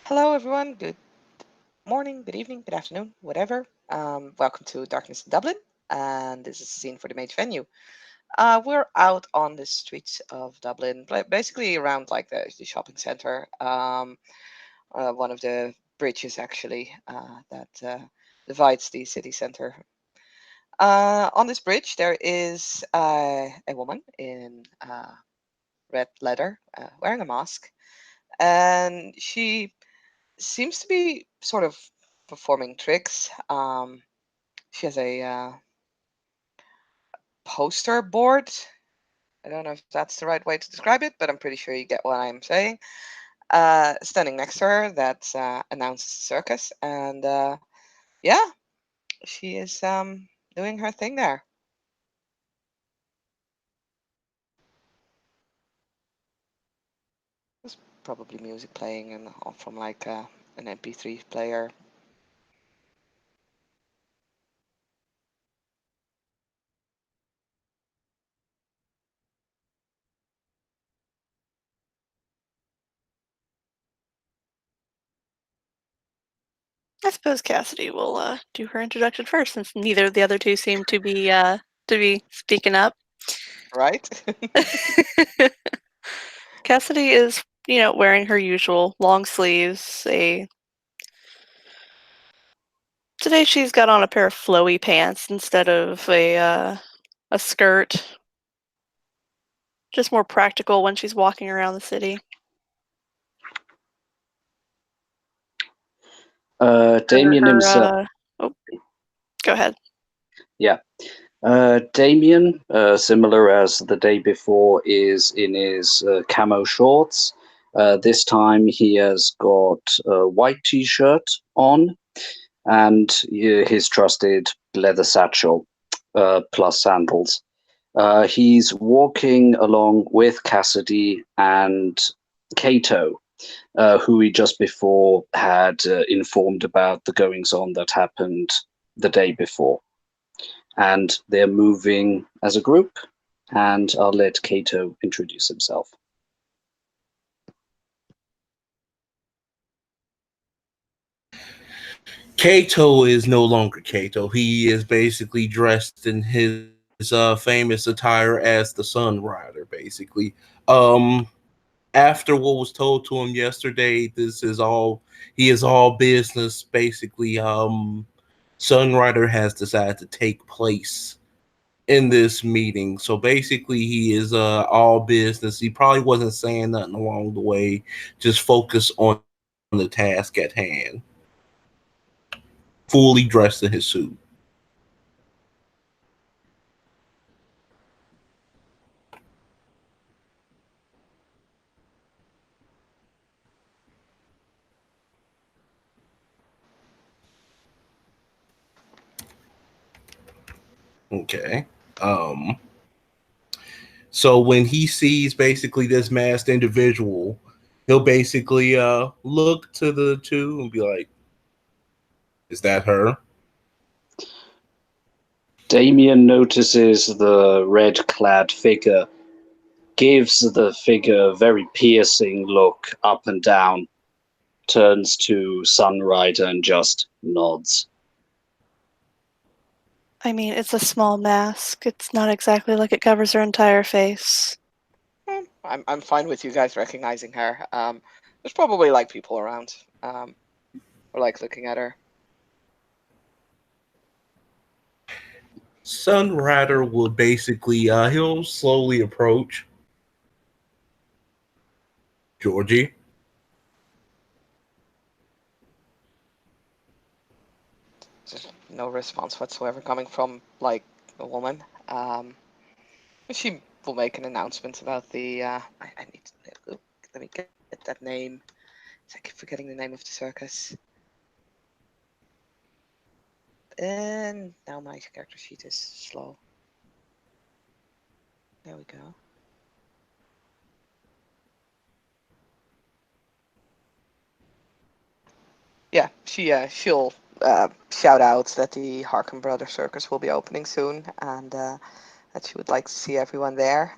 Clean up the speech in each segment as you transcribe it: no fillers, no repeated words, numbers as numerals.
Hello, everyone. Good morning, good evening, good afternoon, whatever. Welcome to Darkness in Dublin, and this is the scene for the Mage venue. We're out on the streets of Dublin, basically around like the shopping center. One of the bridges actually that divides the city center. On this bridge, there is a woman in red leather, wearing a mask, and she seems to be sort of performing tricks. She has a poster board. I don't know if that's the right way to describe it, but I'm pretty sure you get what I'm saying. Standing next to her that announces the circus, and yeah, she is doing her thing there. There's probably music playing and from like an MP3 player. I suppose Cassidy will do her introduction first, since neither of the other two seem to be speaking up. Right? Cassidy is, wearing her usual long sleeves. Today she's got on a pair of flowy pants instead of a skirt. Just more practical when she's walking around the city. Damien himself. Oh, go ahead. Yeah. Damien, similar as the day before, is in his camo shorts. This time he has got a white t-shirt on and his trusted leather satchel plus sandals. He's walking along with Cassidy and Kato, who he just before had informed about the goings on that happened the day before. And they're moving as a group, and I'll let Kato introduce himself. Kato is no longer Kato. He is basically dressed in his famous attire as the Sun Rider, basically. After what was told to him yesterday, he is all business. Basically, Sun Rider has decided to take place in this meeting. So basically, he is all business. He probably wasn't saying nothing along the way. Just focus on the task at hand. Fully dressed in his suit. Okay. Um, so when he sees basically this masked individual, he'll basically look to the two and be like, "Is that her?" Damien notices the red-clad figure, gives the figure a very piercing look up and down, turns to Sunrider and just nods. I mean, it's a small mask. It's not exactly like it covers her entire face. I'm fine with you guys recognizing her. There's probably like people around, or like looking at her. Sun Rider will basically he'll slowly approach Georgie. There's no response whatsoever coming from like a woman. She will make an announcement about the. I need to let me get that name. I keep forgetting the name of the circus. And now my character sheet is slow. There we go. Yeah, she'll shout out that the Harkin Brothers Circus will be opening soon, and that she would like to see everyone there.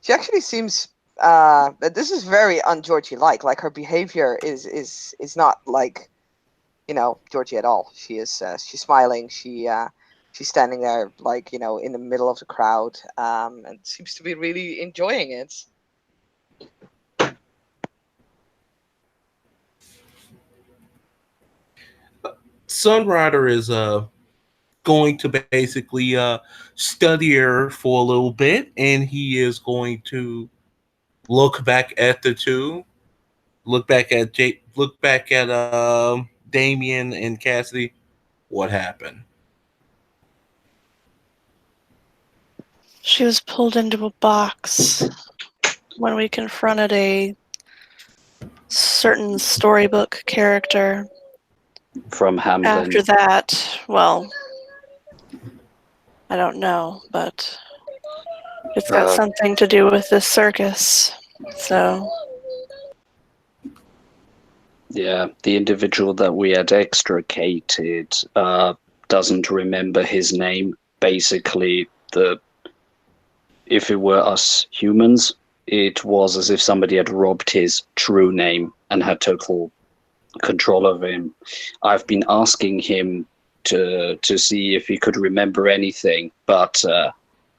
She actually seems this is very un-Georgie like. Like her behavior is not like, Georgie at all. She's smiling. She's standing there like, in the middle of the crowd, and seems to be really enjoying it. Sunrider is going to basically study her for a little bit, and he is going to look back at the two, look back at Damien and Cassidy. What happened? She was pulled into a box when we confronted a certain storybook character. From Hamlin. After that, well, I don't know, but it's got something to do with this circus. So, yeah, the individual that we had extricated doesn't remember his name. Basically, if it were us humans, it was as if somebody had robbed his true name and had total control over him. I've been asking him to see if he could remember anything, but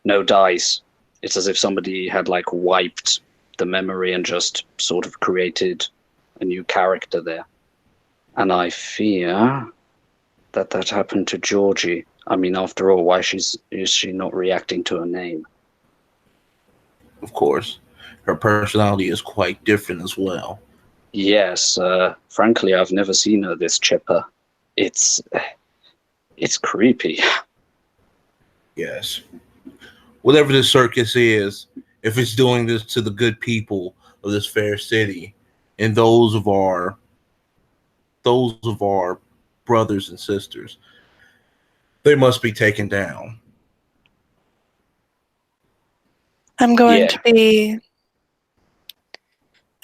no dice. It's as if somebody had like wiped the memory and just sort of created a new character there. And I fear that happened to Georgie. I mean, after all, why is she not reacting to her name? Of course, her personality is quite different as well. Yes, frankly, I've never seen her this chipper. It's creepy. Yes. Whatever this circus is, if it's doing this to the good people of this fair city, and those of our brothers and sisters, they must be taken down. I'm going to be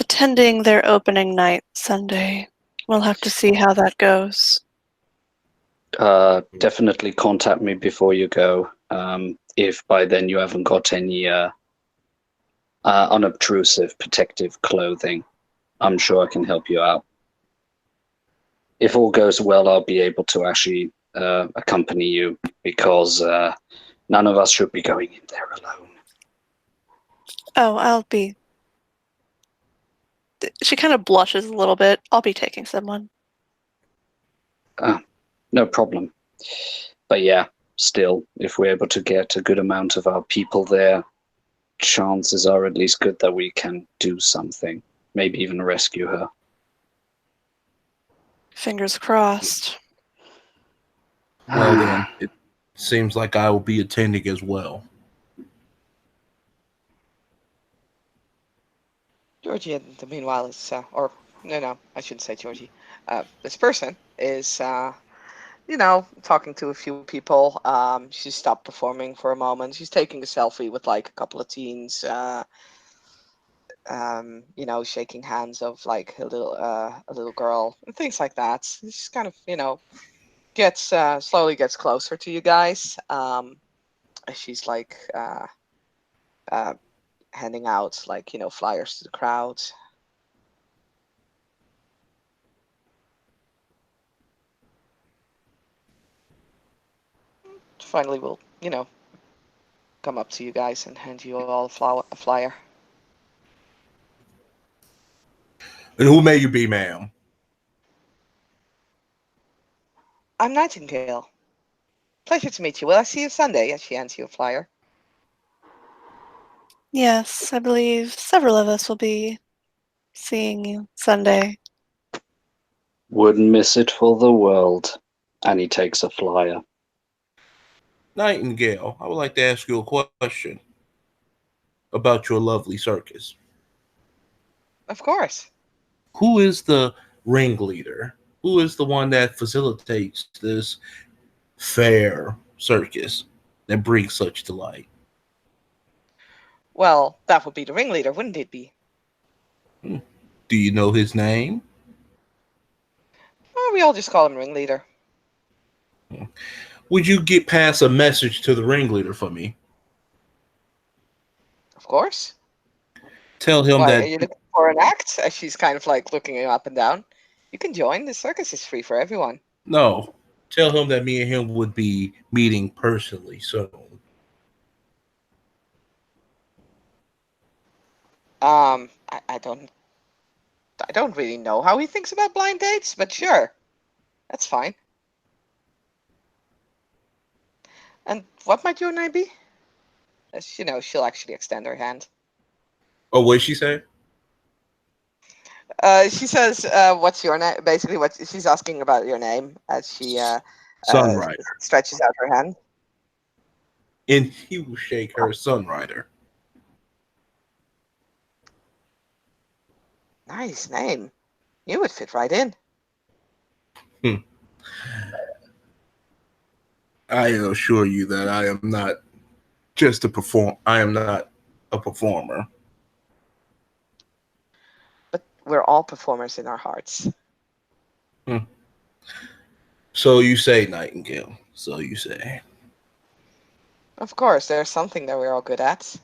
attending their opening night Sunday. We'll have to see how that goes. Definitely contact me before you go. If by then you haven't got any unobtrusive protective clothing, I'm sure I can help you out. If all goes well, I'll be able to actually accompany you, because none of us should be going in there alone. Oh, I'll be... She kind of blushes a little bit. I'll be taking someone. No problem. But yeah, still, if we're able to get a good amount of our people there, chances are at least good that we can do something. Maybe even rescue her. Fingers crossed. Well then, it seems like I will be attending as well. Georgie, in the meanwhile, is no, I shouldn't say Georgie. This person is talking to a few people. She stopped performing for a moment. She's taking a selfie with like a couple of teens. Shaking hands of like a little girl and things like that. She's kind of slowly gets closer to you guys. She's like handing out like flyers to the crowd. Finally, we'll come up to you guys and hand you all a flyer. And who may you be, ma'am? I'm Nightingale. Pleasure to meet you. Will I see you Sunday? As she hands you a flyer. Yes, I believe several of us will be seeing you Sunday. Wouldn't miss it for the world. And he takes a flyer. Nightingale, I would like to ask you a question about your lovely circus. Of course. Who is the ringleader? Who is the one that facilitates this fair circus that brings such delight? Well, that would be the ringleader, wouldn't it be? Do you know his name? We all just call him ringleader. Would you get past a message to the ringleader for me? Of course. Tell him Why, are that you looking for an act? She's kind of like looking up and down. You can join. The circus is free for everyone. no. Tell him that me and him would be meeting personally soon. I don't really know how he thinks about blind dates, but sure, that's fine. And what might your name be? As you know, she'll actually extend her hand. Oh, what did she say? She says, "What's your name?" Basically, what she's asking about your name as she Sunrider. stretches out her hand. And he will shake her Sunrider. Nice name. You would fit right in. I assure you that I am not just a perform. I am not a performer. But we're all performers in our hearts. So you say, Nightingale. So you say. Of course, there's something that we're all good at.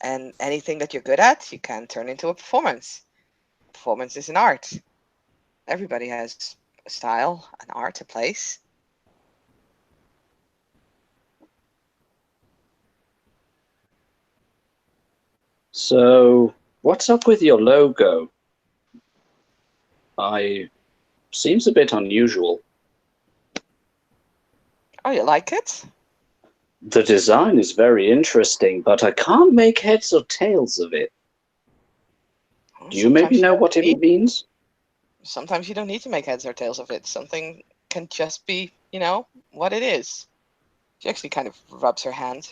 And anything that you're good at, you can turn into a performance. Performance is an art. Everybody has a style, an art, a place. So, what's up with your logo? I seems a bit unusual. Oh, you like it? The design is very interesting, but I can't make heads or tails of it. Do you maybe know what it means? Sometimes you don't need to make heads or tails of it. Something can just be, what it is. She actually kind of rubs her hand.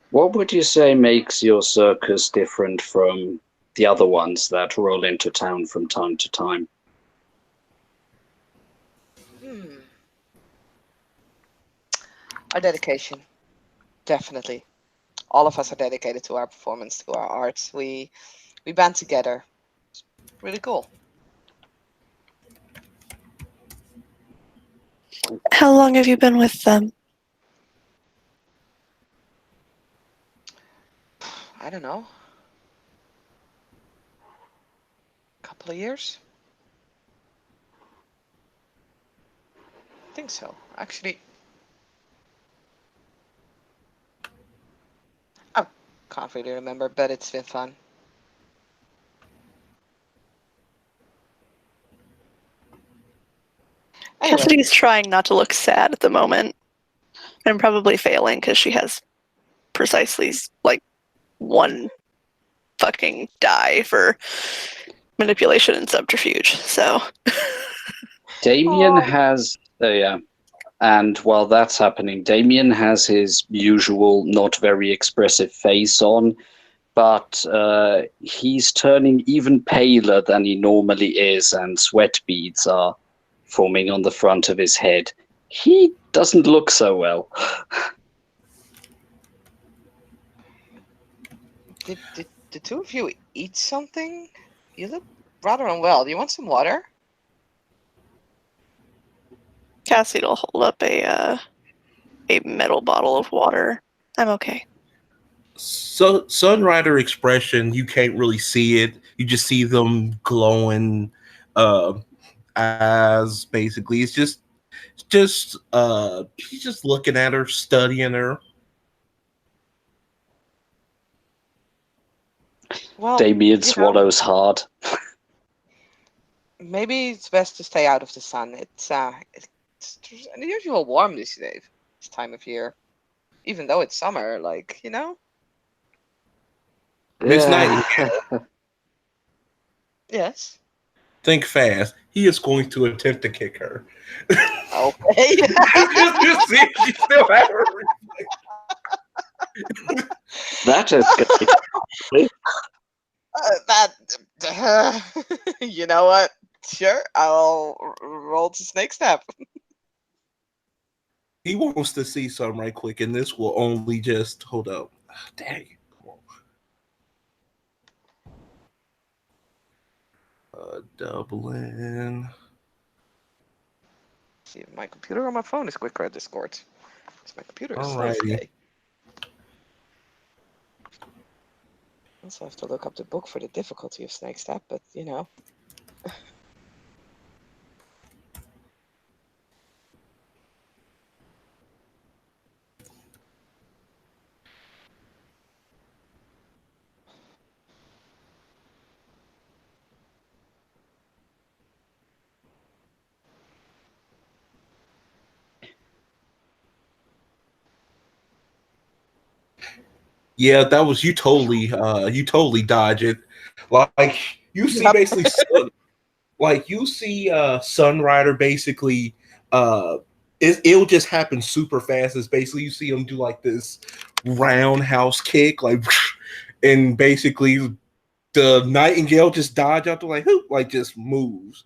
What would you say makes your circus different from the other ones that roll into town from time to time? Our dedication. Definitely. All of us are dedicated to our performance, to our art. We band together. It's really cool. How long have you been with them? I don't know. Couple of years? I think so. Actually, I can't really remember, but it's been fun. Anyway, Cassidy's trying not to look sad at the moment, and probably failing because she has precisely like one fucking die for manipulation and subterfuge. So Damien has, yeah, and while that's happening, Damien has his usual not very expressive face on, but he's turning even paler than he normally is, and sweat beads are forming on the front of his head. He doesn't look so well. did the two of you eat something? You look rather unwell. Do you want some water? Cassidy will hold up a metal bottle of water. I'm okay. So Sunrider expression, you can't really see it. You just see them glowing eyes. Basically, it's just he's just looking at her, studying her. Well, Damien swallows hard. maybe it's best to stay out of the sun. It's unusual warm this time of year. Even though it's summer, Miss Yeah. Nightingale, Yes. think fast. He is going to attempt to kick her. Okay. just see if she still has her. That escalated. You know what? Sure, I'll roll to snake step. He wants to see some right quick, and this will only just hold up. Dang. Dublin. See if my computer or my phone is quicker at Discord. Because my computer is slow Alrighty. today. Also have to look up the book for the difficulty of Snake Step, but you know. Yeah, that was you totally dodge it. Like you see Yep. basically Sunrider basically it'll just happen super fast. It's basically you see him do like this roundhouse kick, like and basically the Nightingale just dodge out the like hoop, like just moves.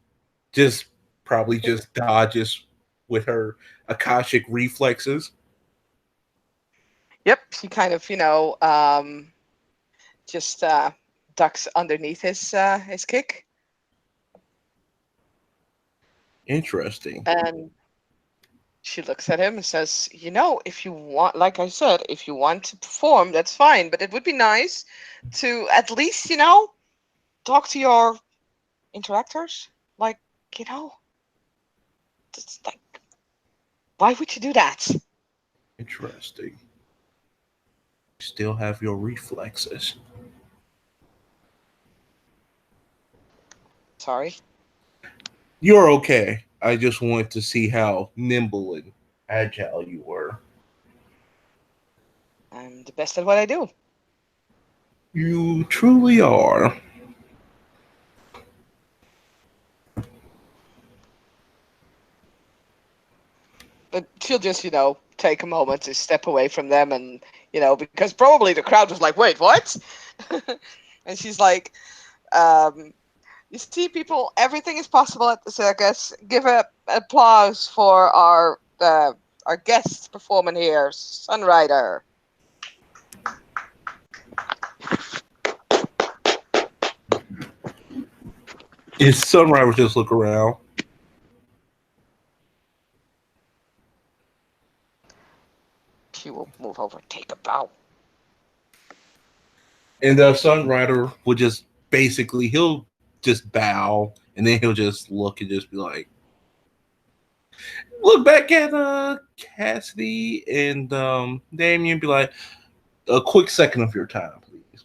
Just probably just dodges with her Akashic reflexes. Yep, she kind of, just ducks underneath his kick. Interesting. And she looks at him and says, if you want, like I said, if you want to perform, that's fine. But it would be nice to at least, talk to your interactors. Like, it's like, why would you do that? Interesting. Still have your reflexes. Sorry. You're okay. I just wanted to see how nimble and agile you were. I'm the best at what I do. You truly are. But she'll just, take a moment to step away from them and, because probably the crowd was like, wait, what? And she's like, you see, people, everything is possible at the circus. Give a applause for our guest performing here, Sunrider. Is Sunrider just look around? She will move over, take a bow. And the Sunrider will just basically, he'll just bow and then he'll just look and just be like, look back at Cassidy and Damien, be like, a quick second of your time, please.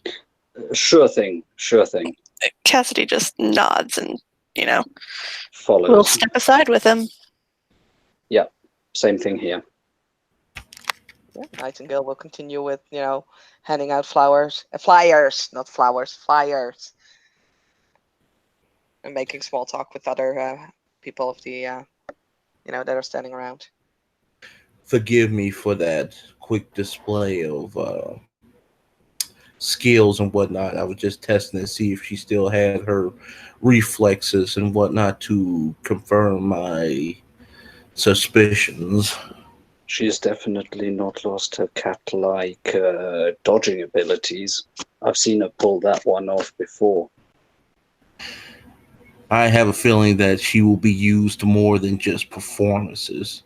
Sure thing. Cassidy just nods and, Follows. we'll step aside with him. Yeah, same thing here. Yeah, Nightingale will continue with, handing out flyers, not flowers, flyers, and making small talk with other people of the, that are standing around. Forgive me for that quick display of skills and whatnot. I was just testing to see if she still had her reflexes and whatnot to confirm my suspicions. She's definitely not lost her cat-like dodging abilities. I've seen her pull that one off before. I have a feeling that she will be used more than just performances.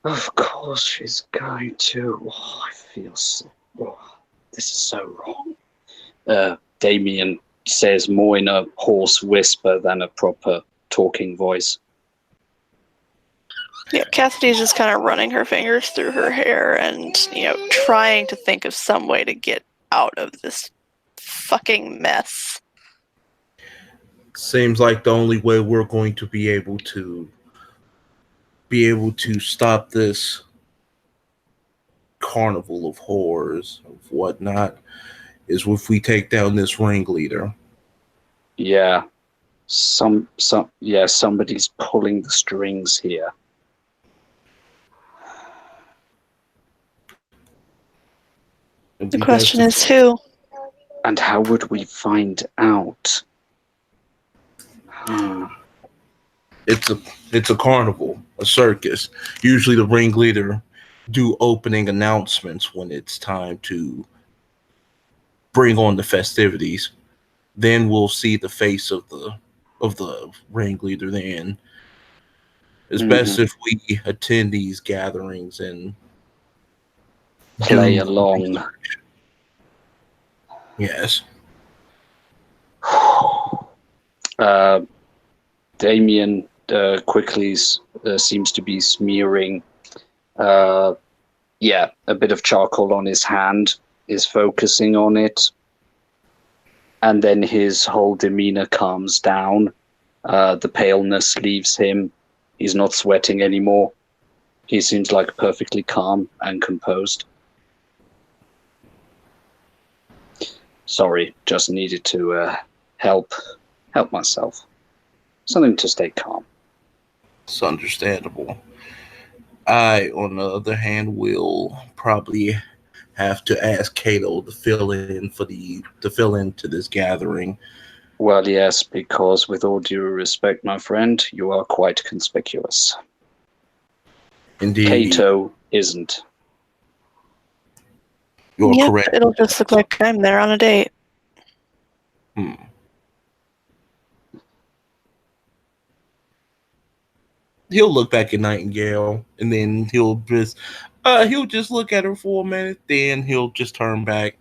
Of course she's going to. Oh, I feel so... Oh, this is so wrong. Damien says more in a hoarse whisper than a proper talking voice. Yeah, Cassidy's just kind of running her fingers through her hair and, trying to think of some way to get out of this fucking mess. Seems like the only way we're going to be able to stop this carnival of horrors of whatnot is if we take down this ringleader. Yeah. Somebody's pulling the strings here. The question is who? And how would we find out? It's a carnival, a circus. Usually the ringleader do opening announcements when it's time to bring on the festivities. Then we'll see the face of the of the ringleader. Then it's best Mhm. if we attend these gatherings and Play do along. research. Yes. Uh, Damien quickly seems to be smearing, uh, a bit of charcoal on his hand, is focusing on it, and then his whole demeanor calms down. The paleness leaves him. He's not sweating anymore. He seems like perfectly calm and composed. Sorry, just needed to help myself. Something to stay calm. It's understandable. I, on the other hand, will probably have to ask Cato to fill into this gathering. Well, yes, because with all due respect, my friend, you are quite conspicuous. Indeed, Cato isn't. you're Yep, correct. it'll just look like I'm there on a date. Hmm. He'll look back at Nightingale, and then he'll just look at her for a minute. Then he'll just turn back.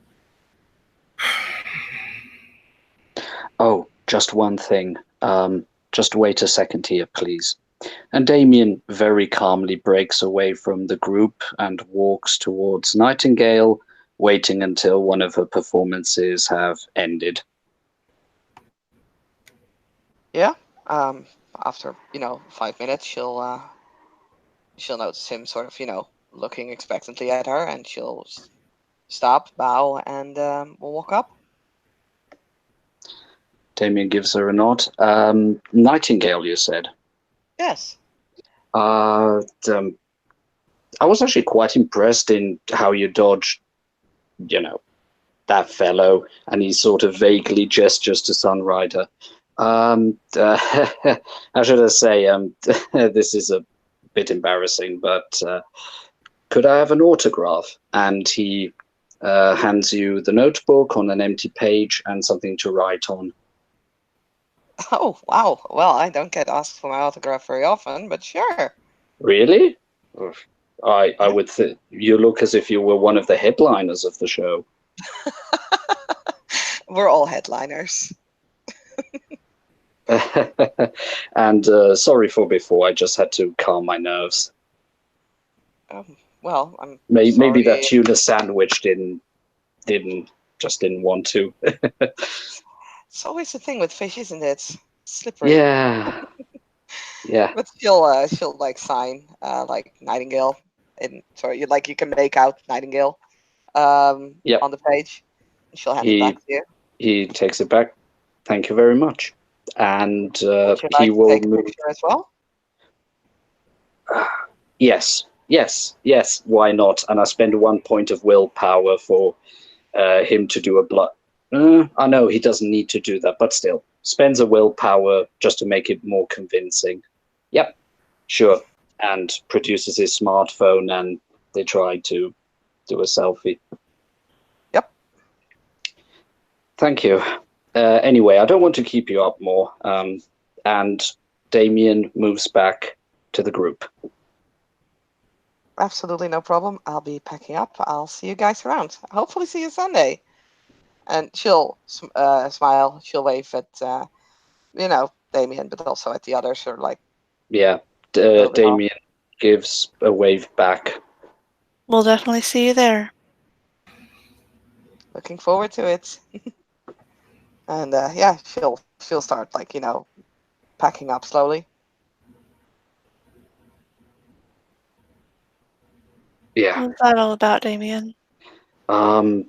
Oh, just one thing. Just wait a second here, please. And Damien very calmly breaks away from the group and walks towards Nightingale, waiting until one of her performances have ended. Yeah. After 5 minutes, she'll notice him sort of looking expectantly at her, and she'll stop, bow, and we'll walk up. Damien gives her a nod. Nightingale, you said? Yes. Uh, um, I was actually quite impressed in how you dodged, that fellow, and he sort of vaguely gestures to Sunrider. How should I say? This is a bit embarrassing, but could I have an autograph? And he hands you the notebook on an empty page and something to write on. Oh, wow. Well, I don't get asked for my autograph very often, but sure. Really? Oof. I Yeah. would think you look as if you were one of the headliners of the show. We're all headliners. And sorry for before, I just had to calm my nerves. Well, I'm Maybe that sorry. tuna sandwich didn't want to. It's always the thing with fish, isn't it? Slippery. Yeah, yeah. But she'll like sign like Nightingale, and sorry, you can make out Nightingale Yep. on the page. She'll hand it back He to you. he takes it back. Thank you very much. And Would you he like to will take a move. picture as well? Yes, yes, yes. Why not? And I spend 1 point of willpower for him to do a blood. I know he doesn't need to do that, but still, spends a willpower just to make it more convincing. Yep, sure. And produces his smartphone, and they try to do a selfie. Yep. Thank you. Anyway, I don't want to keep you up more. And Damien moves back to the group. Absolutely no problem. I'll be packing up. I'll see you guys around. Hopefully see you Sunday. And she'll smile. She'll wave at Damien, but also at the others, or like Yeah, a little bit off. Damien gives a wave back. We'll definitely see you there. Looking forward to it. And yeah, she'll start like packing up slowly. Yeah. What's that all about, Damien? I'm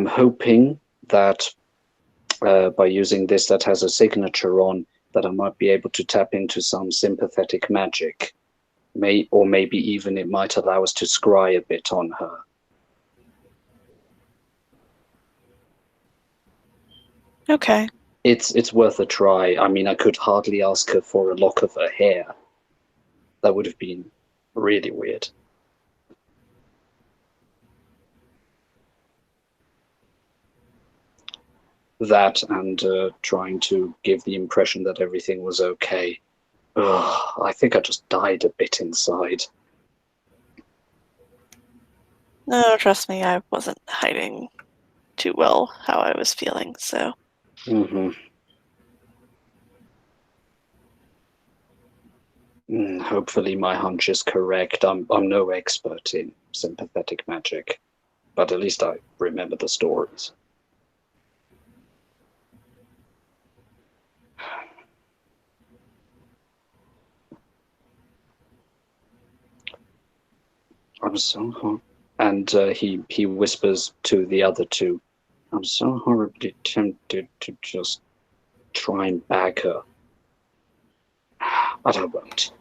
hoping that by using this that has a signature on, that I might be able to tap into some sympathetic magic. Maybe even it might allow us to scry a bit on her. Okay. It's worth a try. I mean, I could hardly ask her for a lock of her hair. That would have been really weird. that and trying to give the impression that everything was okay. Ugh, I think I just died a bit inside. No, trust me, I wasn't hiding too well how I was feeling, so. Mm-hmm. Hopefully my hunch is correct. I'm no expert in sympathetic magic, but at least I remember the stories. I'm so hor- and he whispers to the other two, I'm so horribly tempted to just try and bag her. But I won't.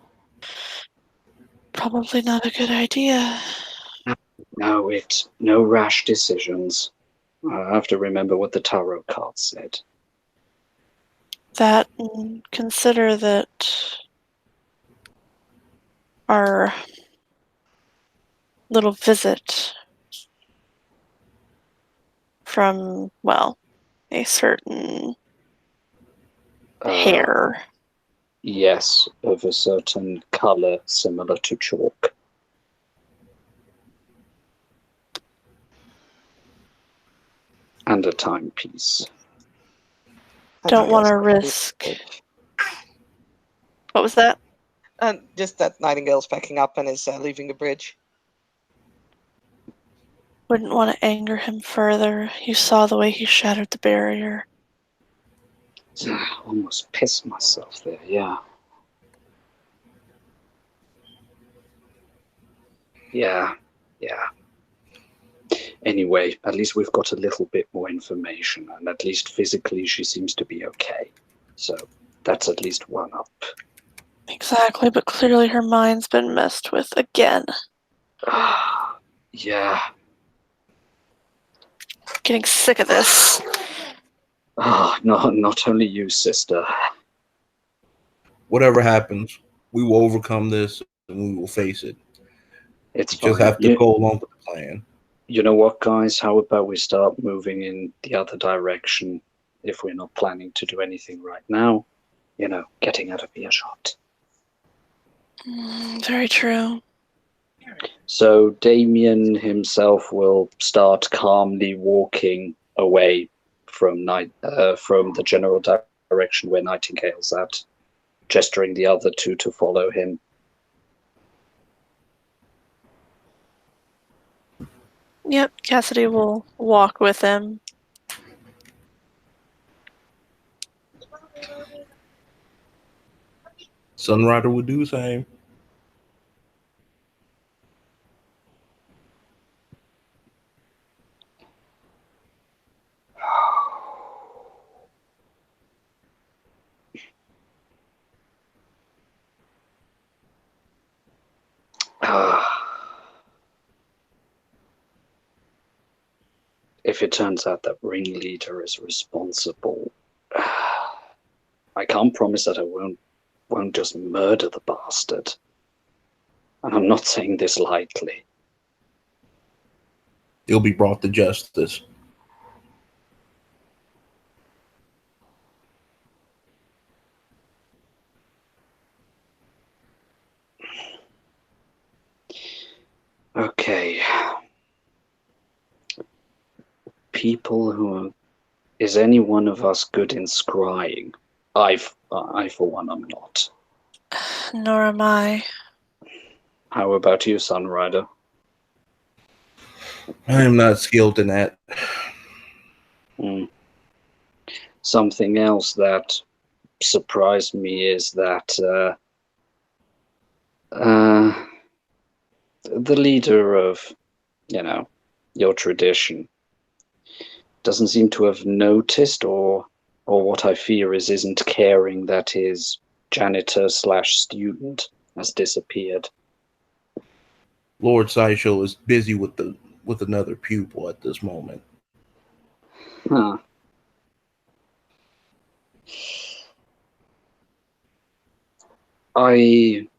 Probably not a good idea. No rash decisions. I have to remember what the tarot card said. That, and consider that our little visit from, well, a certain hair. Yes, of a certain color similar to chalk. And a timepiece. Don't want to risk. What was that? Just that Nightingale's packing up and is leaving the bridge. Wouldn't want to anger him further. You saw the way he shattered the barrier. I almost pissed myself there, yeah. Yeah. Anyway, at least we've got a little bit more information, and at least physically she seems to be okay. So that's at least one up. Exactly, but clearly her mind's been messed with again. Yeah. Getting sick of this. No, not only you, sister. Whatever happens, we will overcome this and we will face it. It's We just fine. have to go along with the plan. You know what, guys? How about we start moving in the other direction if we're not planning to do anything right now? You know, getting out of earshot. Very true. So Damien himself will start calmly walking away from the general direction where Nightingale's at, gesturing the other two to follow him. Yep, Cassidy will walk with him. Sunrider would do the same. If it turns out that ringleader is responsible, I can't promise that I won't just murder the bastard. And I'm not saying this lightly. He'll be brought to justice. Okay. People who are... Is any one of us good in scrying? I, for one, am not. Nor am I. How about you, Sunrider? I am not skilled in that. Something else that surprised me is that the leader of, your tradition doesn't seem to have noticed, or what I fear isn't caring that his janitor/student has disappeared. Lord Sideshow is busy with another pupil at this moment. Huh. I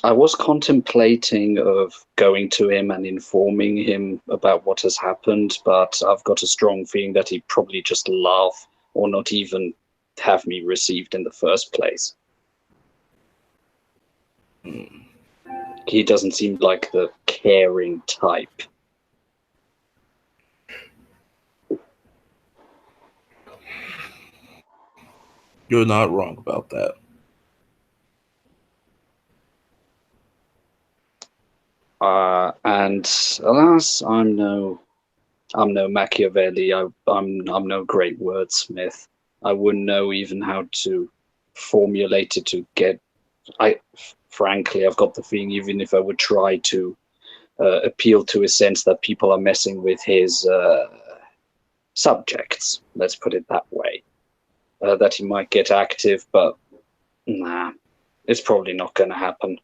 I was contemplating of going to him and informing him about what has happened, but I've got a strong feeling that he'd probably just laugh or not even have me received in the first place. He doesn't seem like the caring type. You're not wrong about that. And alas, I'm no Machiavelli. I'm no great wordsmith. I wouldn't know even how to formulate it to get. Frankly, I've got the feeling even if I would try to appeal to his sense that people are messing with his subjects. Let's put it that way. That he might get active, but nah, it's probably not going to happen.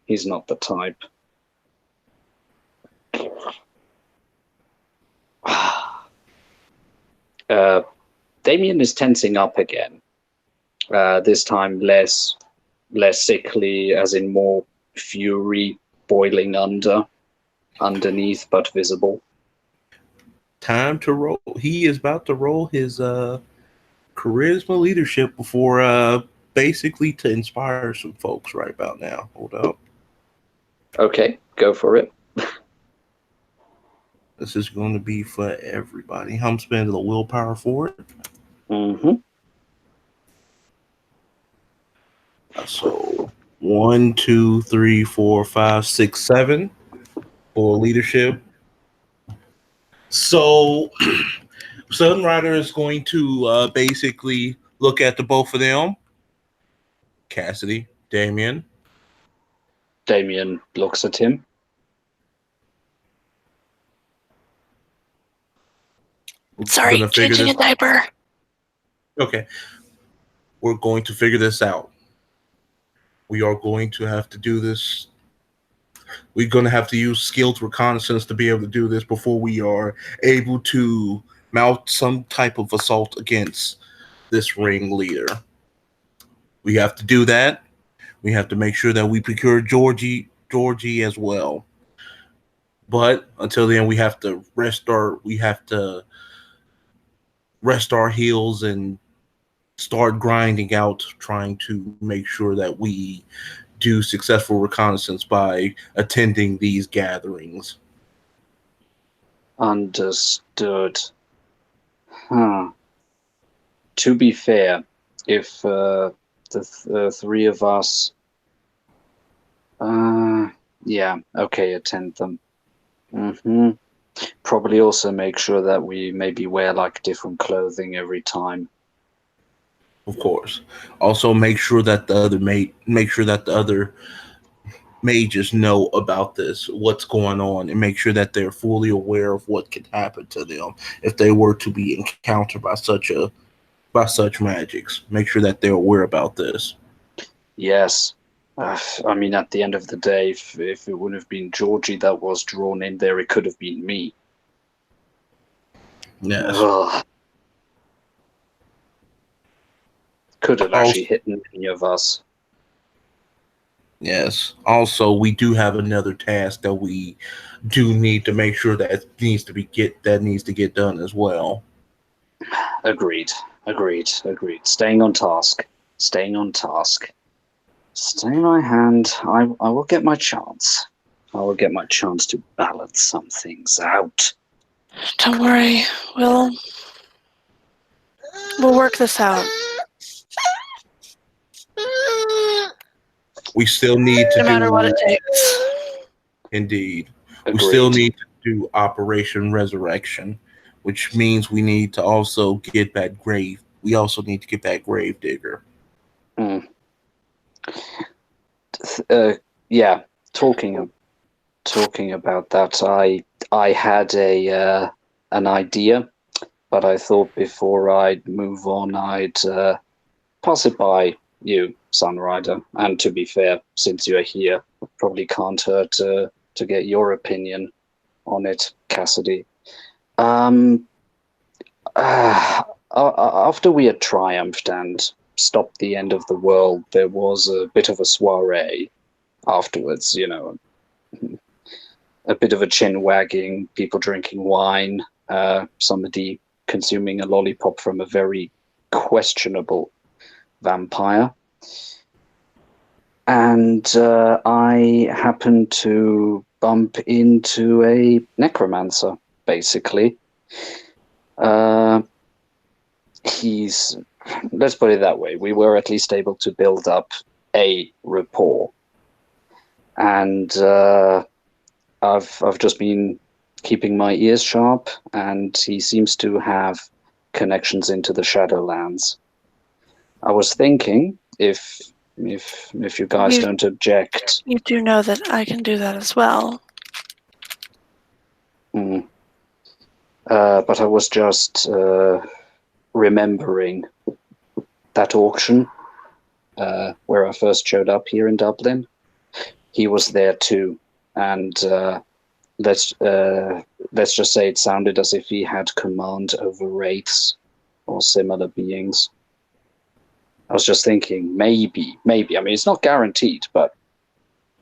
He's not the type. Damien is tensing up again. This time less sickly, as in more fury boiling underneath, but visible. Time to roll. He is about to roll his charisma leadership before basically to inspire some folks right about now. Hold up. Okay, go for it. This is going to be for everybody. I'm spending the willpower for it. Mm-hmm. So 1, 2, 3, 4, 5, 6, 7 for leadership. So Sunrider is going to basically look at the both of them. Cassidy, Damien. Damien looks at him. Sorry, changing a diaper. Okay. We're going to figure this out. We are going to have to do this. We're going to have to use skilled reconnaissance to be able to do this before we are able to mount some type of assault against this ringleader. We have to do that. We have to make sure that we procure Georgie as well. But until then, we have to rest our heels and start grinding out, trying to make sure that we do successful reconnaissance by attending these gatherings. Understood. To be fair, if the three of us, yeah, okay, attend them. Mm-hmm. Probably also make sure that we maybe wear like different clothing every time. Of course. Also, make sure that the other mages know about this, what's going on, and make sure that they're fully aware of what could happen to them if they were to be encountered by such magics. Make sure that they're aware about this. Yes. I mean, at the end of the day, if it would have been Georgie that was drawn in there, it could have been me. Yes. Ugh. Could have actually hit any of us. Yes. Also, we do have another task that we do need to make sure that needs to get done as well. Agreed. Staying on task. Stay my hand. I will get my chance. I will get my chance to balance some things out. Don't worry. We'll work this out. We still need to no matter what it takes. Indeed. Agreed. We still need to do Operation Resurrection, which means we need to also get that grave. We also need to get that grave digger. Yeah. Talking about that, I had an idea, but I thought before I'd move on, I'd pass it by you, Sunrider. And to be fair, since you're here, probably can't hurt to get your opinion on it, Cassidy. After we had triumphed and stopped the end of the world, there was a bit of a soiree afterwards, a bit of a chin wagging, people drinking wine, somebody consuming a lollipop from a very questionable vampire. And I happened to bump into a necromancer, basically. Let's put it that way, we were at least able to build up a rapport. And I've just been keeping my ears sharp, and he seems to have connections into the Shadowlands. I was thinking, if you guys don't object. You do know that I can do that as well. But I was just remembering that auction where I first showed up here in Dublin. He was there too, and let's just say it sounded as if he had command over wraiths or similar beings. I was just thinking, maybe. I mean, it's not guaranteed, but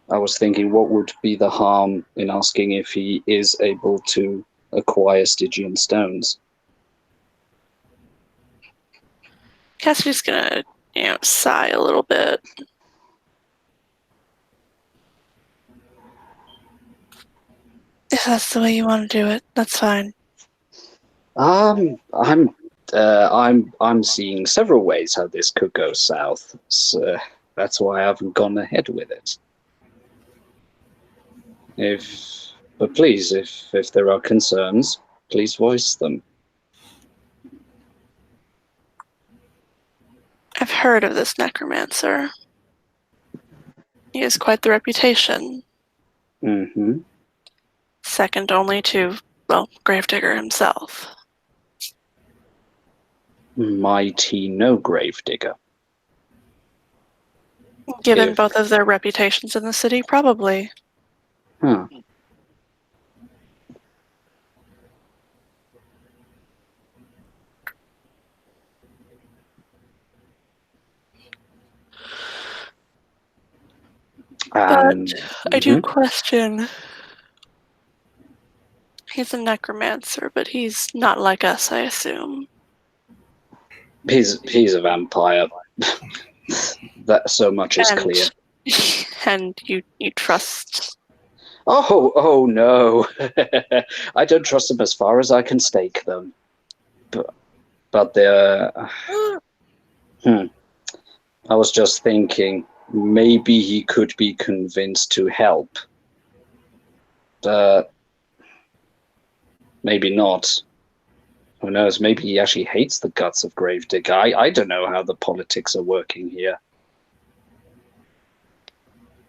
I was thinking, what would be the harm in asking if he is able to acquire Stygian stones? Cassidy's gonna, sigh a little bit. If that's the way you want to do it, that's fine. I'm seeing several ways how this could go south. So that's why I haven't gone ahead with it. But please, if there are concerns, please voice them. I've heard of this necromancer. He has quite the reputation. Mm-hmm. Second only to, Gravedigger himself. Mighty no Gravedigger. Given both of their reputations in the city, probably. Huh. But I do question. He's a necromancer, but he's not like us, I assume. He's a vampire. That so much is clear. And you trust. Oh no. I don't trust them as far as I can stake them. But they're I was just thinking maybe he could be convinced to help. Maybe not. Who knows? Maybe he actually hates the guts of Gravedigger. I don't know how the politics are working here.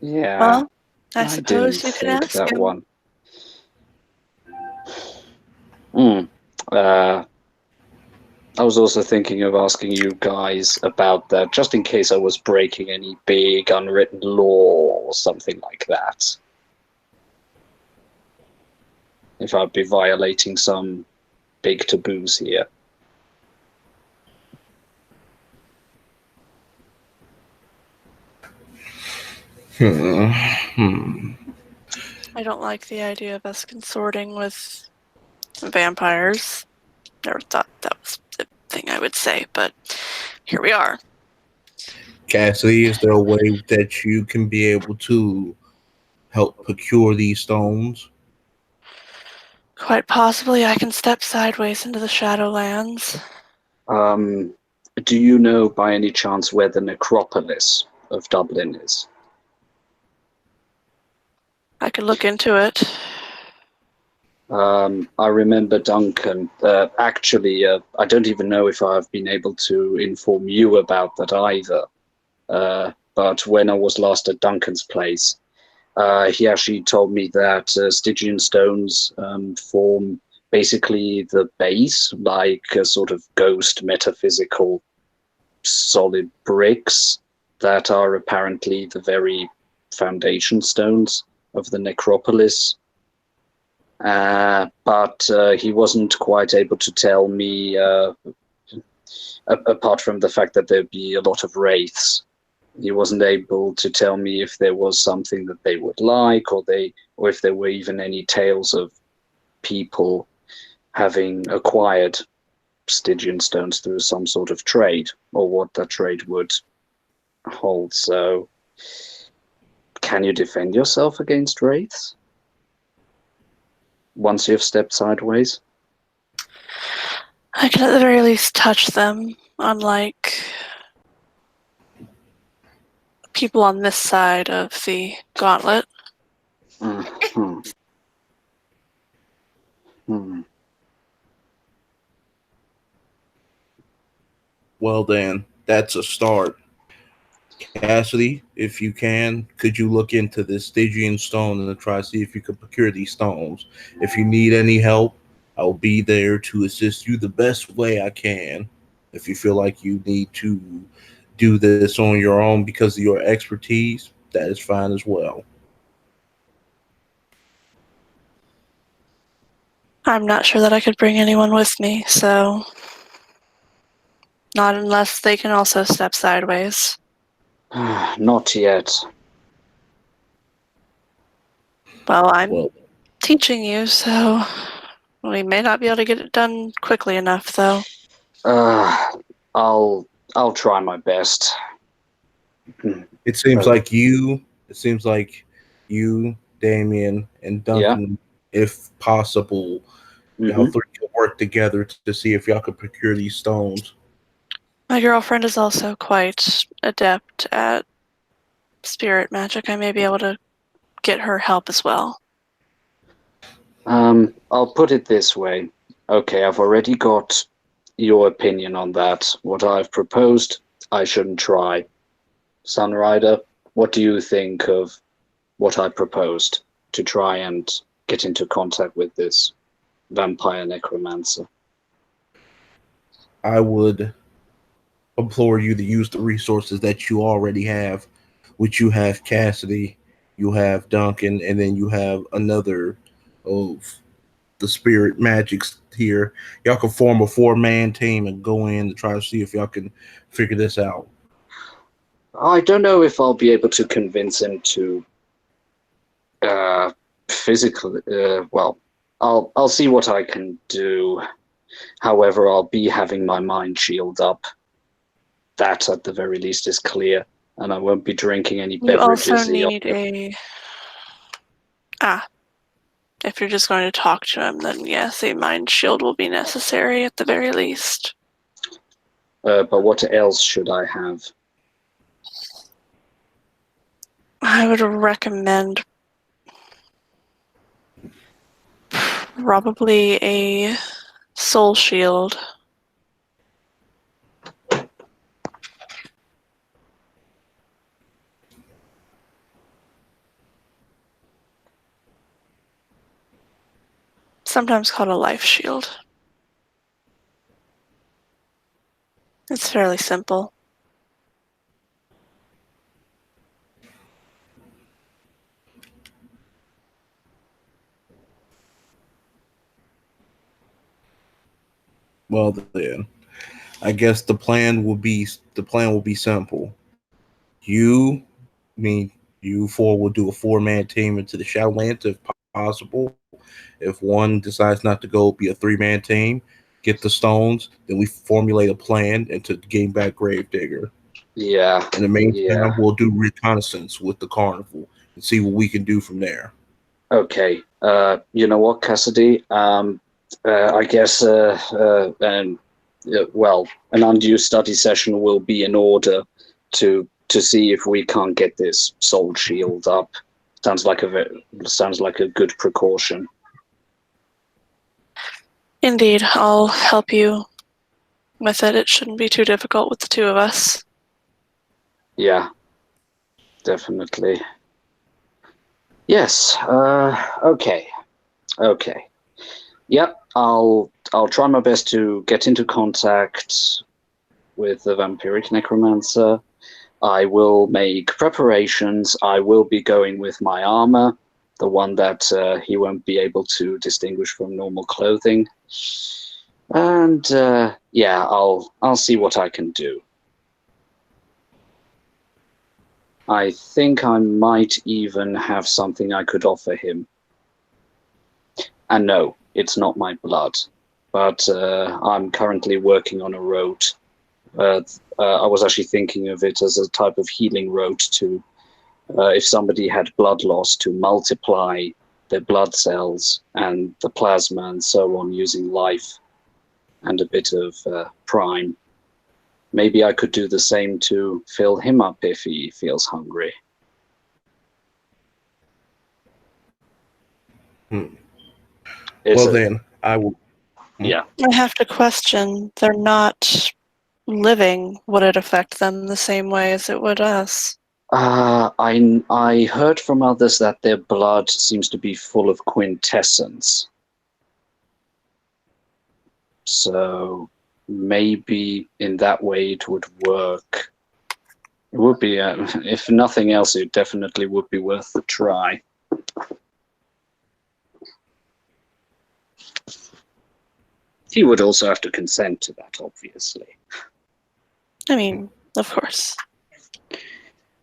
Yeah. Well, I suppose you can ask that him. one. I was also thinking of asking you guys about that, just in case I was breaking any big unwritten law or something like that. If I'd be violating some big taboos here. I don't like the idea of us consorting with vampires. Never thought that was the thing I would say, but here we are. Cassidy, is there a way that you can be able to help procure these stones? Quite possibly I can step sideways into the Shadowlands. Do you know by any chance where the necropolis of Dublin is? I could look into it. I remember Duncan. Actually, I don't even know if I've been able to inform you about that either. But when I was last at Duncan's place, he actually told me that Stygian stones form basically the base, like a sort of ghost metaphysical solid bricks that are apparently the very foundation stones of the necropolis. But he wasn't quite able to tell me, apart from the fact that there'd be a lot of wraiths He wasn't able to tell me if there was something that they would like, or if there were even any tales of people having acquired Stygian stones through some sort of trade, or what that trade would hold. So, can you defend yourself against wraiths once you've stepped sideways? I can at the very least touch them, unlike people on this side of the gauntlet. Hmm. Well, then, that's a start. Cassidy, if you can, could you look into this Stygian stone and try to see if you can procure these stones? If you need any help, I'll be there to assist you the best way I can. If you feel like you need to do this on your own because of your expertise, that is fine as well. I'm not sure that I could bring anyone with me, so not unless they can also step sideways. Not yet. Well, I'm Well, teaching you, so we may not be able to get it done quickly enough, though. I'll try my best. it seems like you, Damien, and Duncan, if possible, y'all three can work together to see if y'all can procure these stones. My girlfriend is also quite adept at spirit magic. I may be able to get her help as well. I'll put it this way. Okay, I've already got your opinion on that. What I've proposed, I shouldn't try. Sunrider, what do you think of what I proposed to try and get into contact with this vampire necromancer? I would implore you to use the resources that you already have, which you have Cassidy, you have Duncan, and then you have another of the spirit magics here. Y'all can form a 4-man team and go in to try to see if y'all can figure this out. I don't know if I'll be able to convince him to physically. Well, I'll see what I can do. However, I'll be having my mind shield up. That, at the very least, is clear, and I won't be drinking any You beverages. also need if you're just going to talk to him, then yes, a mind shield will be necessary at the very least. But what else should I have? I would recommend probably a soul shield. Sometimes called a life shield. It's fairly simple. Well then, I guess the plan will be simple. You four will do a 4-man team into the Shadowlands if possible. If one decides not to go, be a 3-man team. Get the stones, then we formulate a plan and to gain back Gravedigger. Yeah. In the meantime, we'll do reconnaissance with the carnival and see what we can do from there. Okay. You know what, Cassidy? I guess an undue study session will be in order to see if we can't get this soul shield up. Sounds like a good precaution. Indeed, I'll help you with it. It shouldn't be too difficult with the two of us. Yeah, definitely. Yes. Okay. Yep. I'll try my best to get into contact with the vampiric necromancer. I will make preparations. I will be going with my armor, the one that he won't be able to distinguish from normal clothing. And I'll see what I can do. I think I might even have something I could offer him. And no, it's not my blood, but I'm currently working on a road. I was actually thinking of it as a type of healing road to, if somebody had blood loss, to multiply their blood cells and the plasma and so on using life and a bit of prime. Maybe I could do the same to fill him up if he feels hungry. Well, then I will. Yeah. I have to question. They're not living. Would it affect them the same way as it would us? I heard from others that their blood seems to be full of quintessence. So maybe in that way it would work. It would be, if nothing else, it definitely would be worth the try. He would also have to consent to that, obviously. I mean, of course.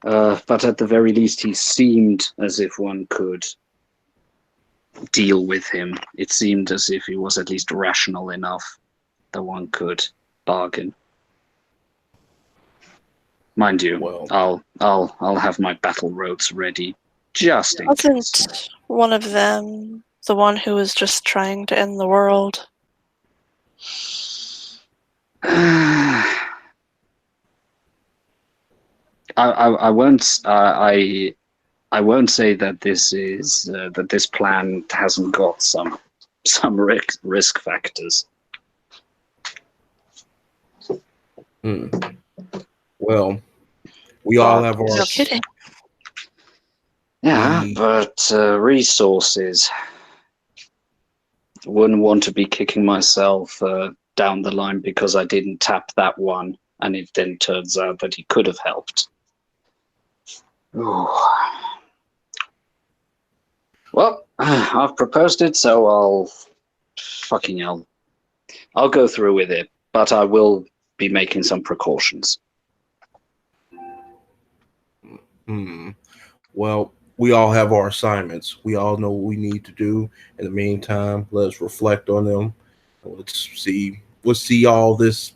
But at the very least, he seemed as if one could deal with him. It seemed as if he was at least rational enough that one could bargain. Mind you, Well, I'll have my battle roads ready, just in case. Wasn't one of them the one who was just trying to end the world? I won't. I won't say that this is that this plan hasn't got some risk factors. Well, we all have our. No kidding. Yeah, but resources. Wouldn't want to be kicking myself down the line because I didn't tap that one, and it then turns out that he could have helped. Ooh. Well, I've proposed it, so I'll go through with it, but I will be making some precautions. Well, we all have our assignments. We all know what we need to do. In the meantime, let's reflect on them. Let's see all this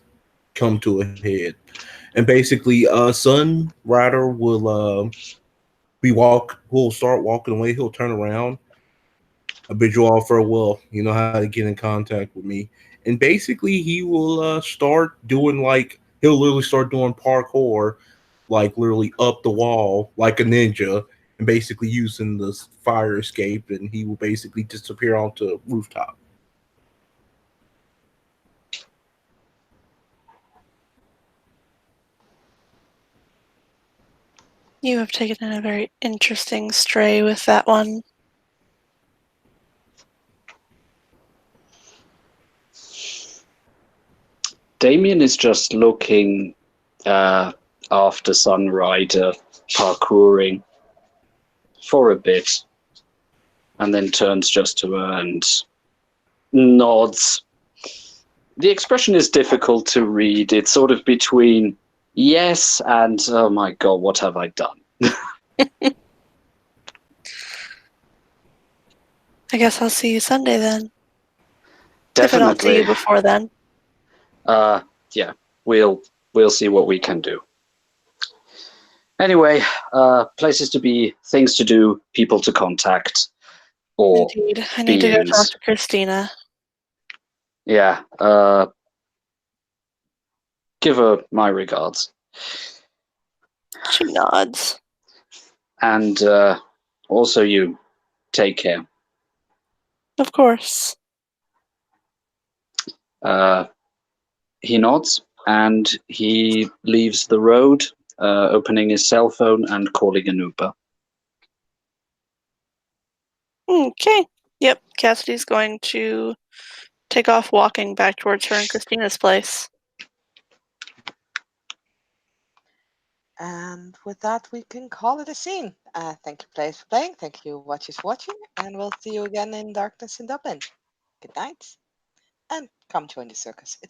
come to a head. And basically, Sun Rider will start walking away. He'll turn around. I bid you all farewell. You know how to get in contact with me. And basically, he will start doing he'll literally start doing parkour, like literally up the wall like a ninja, and basically using the fire escape. And he will basically disappear onto a rooftop. You have taken a very interesting stray with that one. Damien is just looking after Sunrider parkouring for a bit, and then turns just to her and nods. The expression is difficult to read. It's sort of between yes and oh my god, what have I done? I guess I'll see you Sunday then. Definitely. If I don't see you before then. Yeah, we'll see what we can do. Anyway, places to be, things to do, people to contact, or Indeed. I need to go talk to Christina. Yeah, give her my regards. She nods. And also you, take care. Of course. He nods and he leaves the road, opening his cell phone and calling an Uber. Okay. Yep. Cassidy's going to take off walking back towards her and Christina's place. And with that, we can call it a scene. Thank you, players, for playing. Thank you, watchers, for watching. And we'll see you again in Darkness in Dublin. Good night. And come join the circus. It's